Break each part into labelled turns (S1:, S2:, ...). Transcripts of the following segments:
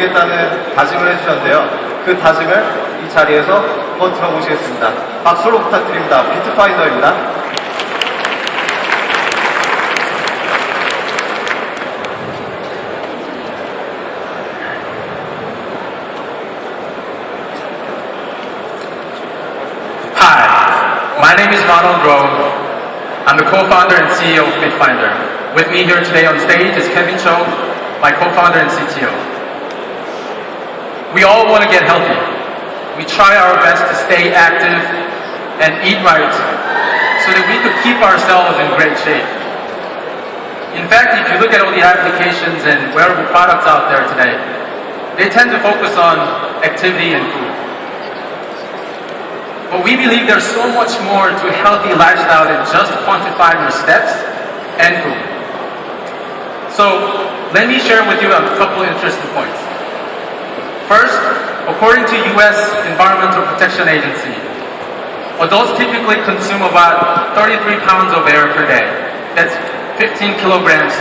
S1: 보여주겠다는 다짐을 해주셨는데요. 그 다짐을 이 자리에서 한번 들어보시겠습니다. 박수로 부탁드립니다. 비트파인더입니다.
S2: Hi, my name is Ronald Rowe. I'm the co-founder and CEO of Bitfinder. With me here today on stage is Kevin Cho, my co-founder and CTO. We all want to get healthy. We try our best to stay active and eat right so that we could keep ourselves in great shape. In fact, if you look at all the applications and wearable products out there today, they tend to focus on activity and food. But we believe there's so much more to a healthy lifestyle than just quantifying your steps and food. So let me share with you a couple interesting points. First, according to US Environmental Protection Agency, adults typically consume about 33 pounds of air per day. That's 15 kilograms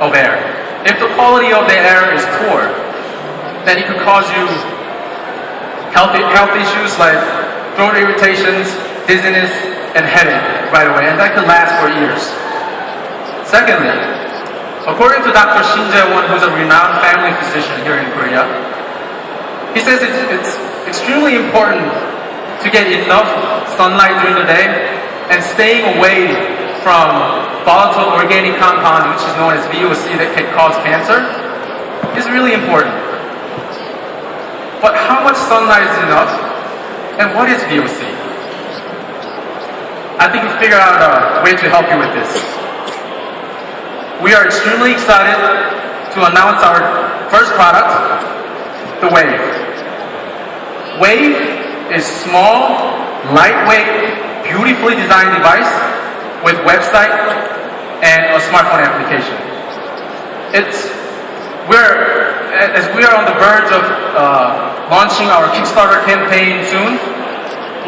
S2: of air. If the quality of the air is poor, then it could cause you health issues like throat irritations, dizziness, and headache right away, and that could last for years. Secondly, according to Dr. Shin Jae-won, who's a renowned family physician here in Korea, he says it's extremely important to get enough sunlight during the day and staying away from volatile organic compounds, which is known as VOC, that can cause cancer, is really important. But how much sunlight is enough? And what is VOC? I think we figured out a way to help you with this. We are extremely excited to announce our first product, the Wave. Wave is small, lightweight, beautifully designed device with website and a smartphone application. As we are on the verge of launching our Kickstarter campaign soon,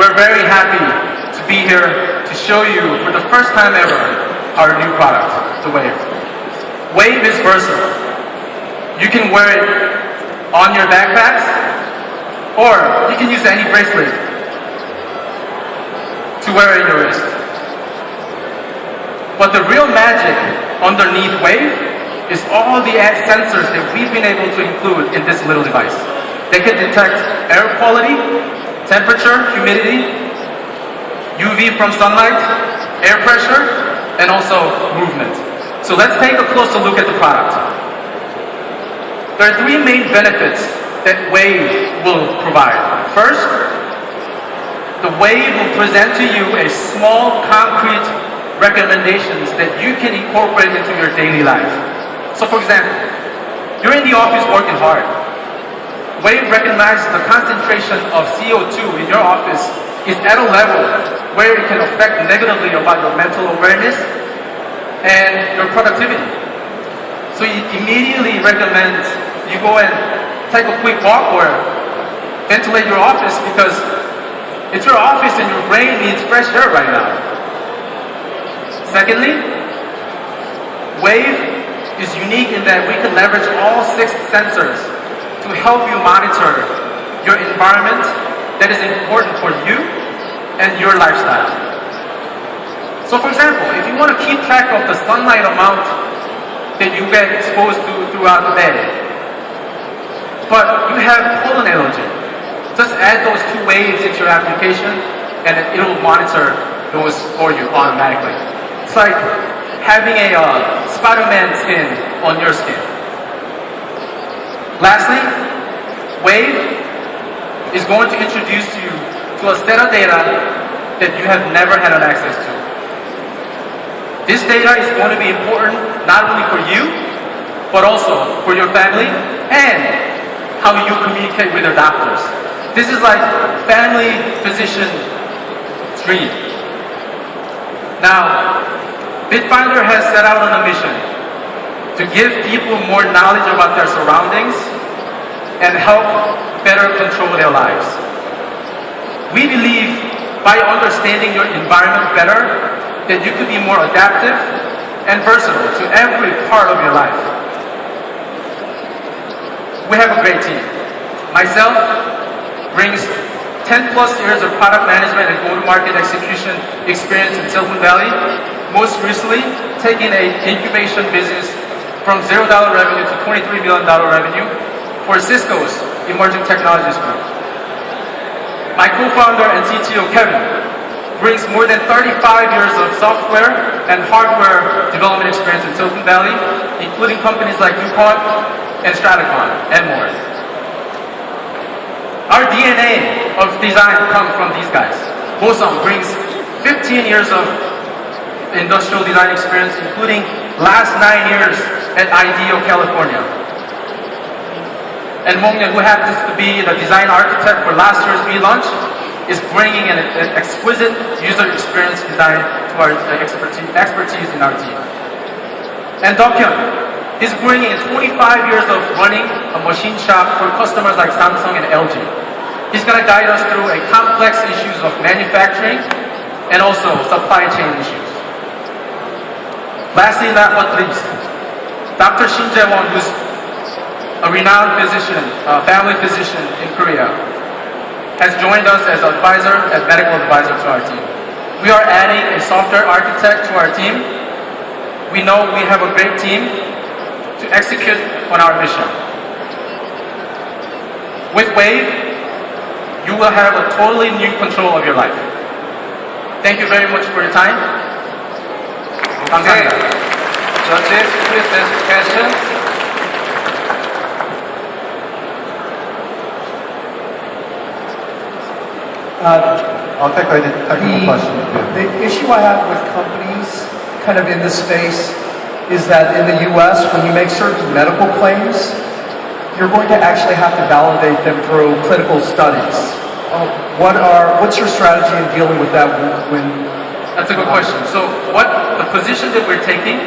S2: we're very happy to be here to show you for the first time ever our new product, the Wave. Wave is versatile. You can wear it on your backpacks, or you can use any bracelet to wear it in your wrist. But the real magic underneath Wave is all the sensors that we've been able to include in this little device. They can detect air quality, temperature, humidity, UV from sunlight, air pressure, and also movement. So let's take a closer look at the product. There are three main benefits that Wave will provide. First, the Wave will present to you a small, concrete recommendations that you can incorporate into your daily life. So for example, you're in the office working hard. Wave recognizes the concentration of CO2 in your office is at a level where it can affect negatively about your mental awareness and your productivity. So it immediately recommends you go and take a quick walk or ventilate your office, because it's your office and your brain needs fresh air right now. Secondly, Wave is unique in that we can leverage all 6 sensors to help you monitor your environment that is important for you and your lifestyle. So for example, if you want to keep track of the sunlight amount that you get exposed to throughout the day, but you have pollen allergy, just add those 2 waves into your application and it will monitor those for you automatically. It's like having a Spider-Man skin on your skin. Lastly, Wave is going to introduce you to a set of data that you have never had access to. This data is going to be important not only for you, but also for your family and how you communicate with your doctors. This is like family physician dream. Now, Bitfinder has set out on a mission to give people more knowledge about their surroundings and help better control their lives. We believe by understanding your environment better, that you could be more adaptive and versatile to every part of your life. we have a great team. Myself brings 10 plus years of product management and go-to-market execution experience in Silicon Valley. Most recently, taking an incubation business from $0 revenue to $23 million revenue for Cisco's Emerging Technologies Group. My co-founder and CTO, Kevin, brings more than 35 years of software and hardware development experience in Silicon Valley, including companies like DuPont and Stratacon, and more. Our DNA of design comes from these guys. Bosam brings 15 years of industrial design experience, including last 9 years at IDEO, California. And Mongyan, who happens to be the design architect for last year's beLAUNCH, is bringing an exquisite user experience design to our expertise in our team. And Dokyeon is bringing 25 years of running a machine shop for customers like Samsung and LG. He's going to guide us through a complex issues of manufacturing and also supply chain issues. Lastly, not but least, Dr. Shin Jae-won, who's a renowned physician, family physician in Korea, has joined us as an advisor, as medical advisor to our team. We are adding a software architect to our team. We know we have a great team to execute on our mission. With Wave, you will have a totally new control of your life. Thank you very much for your time.
S1: Okay. Judges, please ask questions.
S3: I'll take a technical question.
S4: The issue I have with companies kind of in this space is that in the US, when you make certain medical claims, you're going to actually have to validate them through clinical studies. What's your strategy in dealing with that when...
S2: That's a good question. So the position that we're taking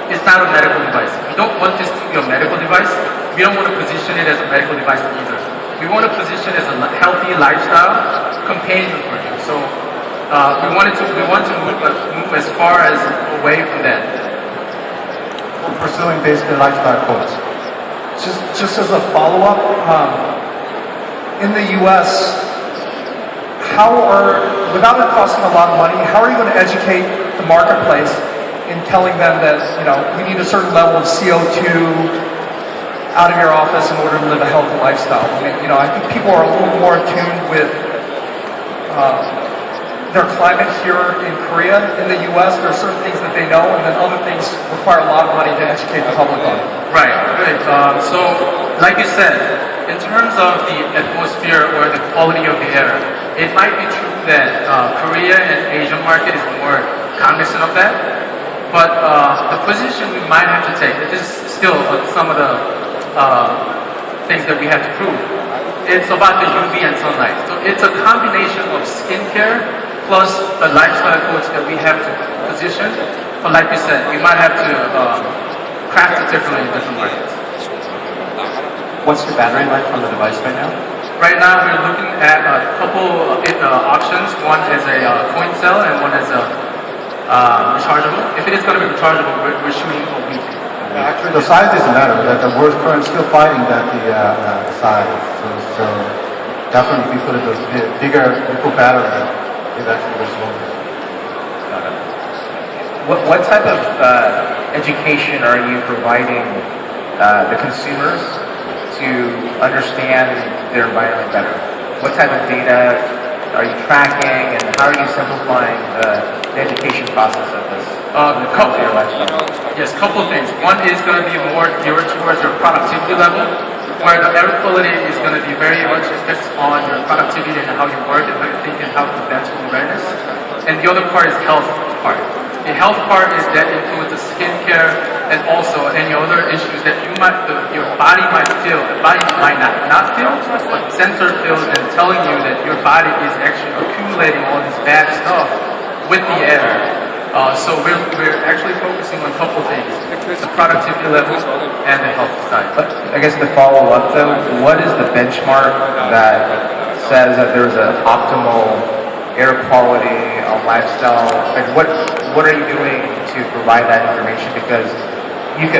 S2: is not a medical device. We don't want this to be a medical device. We don't want to position it as a medical device either. We want to position it as a healthy lifestyle companion for you. So we want to move as far as away from that.
S3: We're pursuing basically lifestyle codes.
S4: Just as a follow-up, in the US, without it costing a lot of money, how are you going to educate the marketplace in telling them that, you need a certain level of CO2 out of your office in order to live a healthy lifestyle? I mean, I think people are a little more attuned with their climate here in Korea. In the US, there are certain things that they know, and then other things require a lot of money to educate the public on.
S2: Right, good. So, like you said, in terms of the atmosphere or the quality of the air, it might be true that Korea and Asian market is more cognizant of that, but the position we might have to take, this is still some of the things that we have to prove. It's about the UV and sunlight. So it's a combination of skincare plus the lifestyle codes that we have to position. But like we said, we might have to craft it differently in different markets.
S5: What's the battery life on the device right now?
S2: Right now we're looking at a couple options. One is a coin cell and one is a rechargeable. If it is going to be rechargeable, we're shooting a week.
S3: Actually, the size doesn't matter. That the world's current still fighting that the size. So definitely, if you put a bigger nickel battery, it actually goes slower.
S5: What type of education are you providing the consumers to understand their environment better? What type of data are you tracking, and how are you simplifying the education process of this?
S2: Couple of things. One is going to be more geared towards your productivity level, where the air quality is going to be very much fixed on your productivity and how you work and how you think and how to mental awareness. And the other part is health part. The health part is that includes the skincare and also any other issues that your body might feel. The body might not feel, but sensor feels and telling you that your body is actually accumulating all this bad stuff with the air. So we're actually focusing on a couple things: the productivity level and the health side.
S5: But I guess to follow up though, what is the benchmark that says that there's an optimal air quality, lifestyle? Like what are you doing to provide that information? Because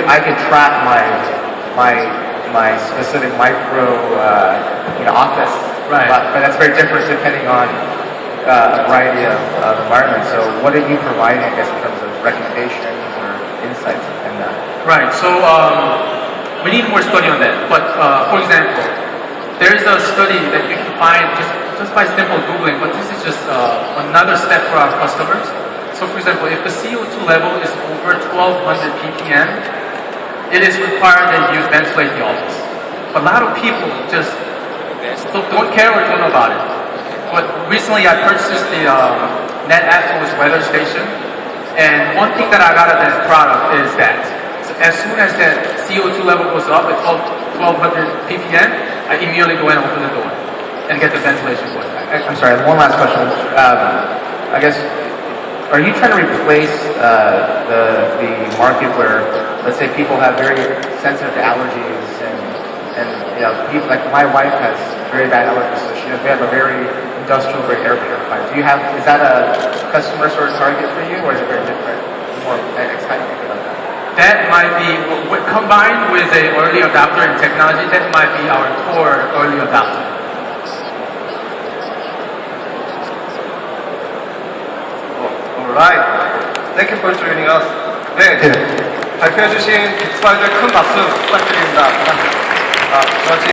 S5: I could track my my specific micro office.
S2: Right.
S5: But that's very different depending on a variety of environments. So what are you providing, I guess, in terms of recommendations or insights in that?
S2: Right. So we need more study on that. But for example, there is a study that you can find just by simple Googling, but this is just another step for our customers. So for example, if the CO2 level is over 1200 ppm, it is required that you ventilate the office. But a lot of people just don't care or don't know about it. But recently I purchased the Net Atmos weather station, and one thing that I got out of this product is that as soon as that CO2 level goes up at 1200 ppm, I immediately go in and open the door and get the ventilation going.
S5: I'm sorry, one last question. I guess, are you trying to replace the market where, let's say, people have very sensitive to allergies and people, like my wife has very bad allergies, so we have a very industrial grade air purifier. Is that a customer sort of target for you, or is it very different? More, how do you think about that?
S2: That might be, combined with an early adopter in technology, that might be our core early adopter.
S1: Alright. Thank you for joining us. 네. 발표해주신 빅스파이더의 큰 박수 부탁드립니다.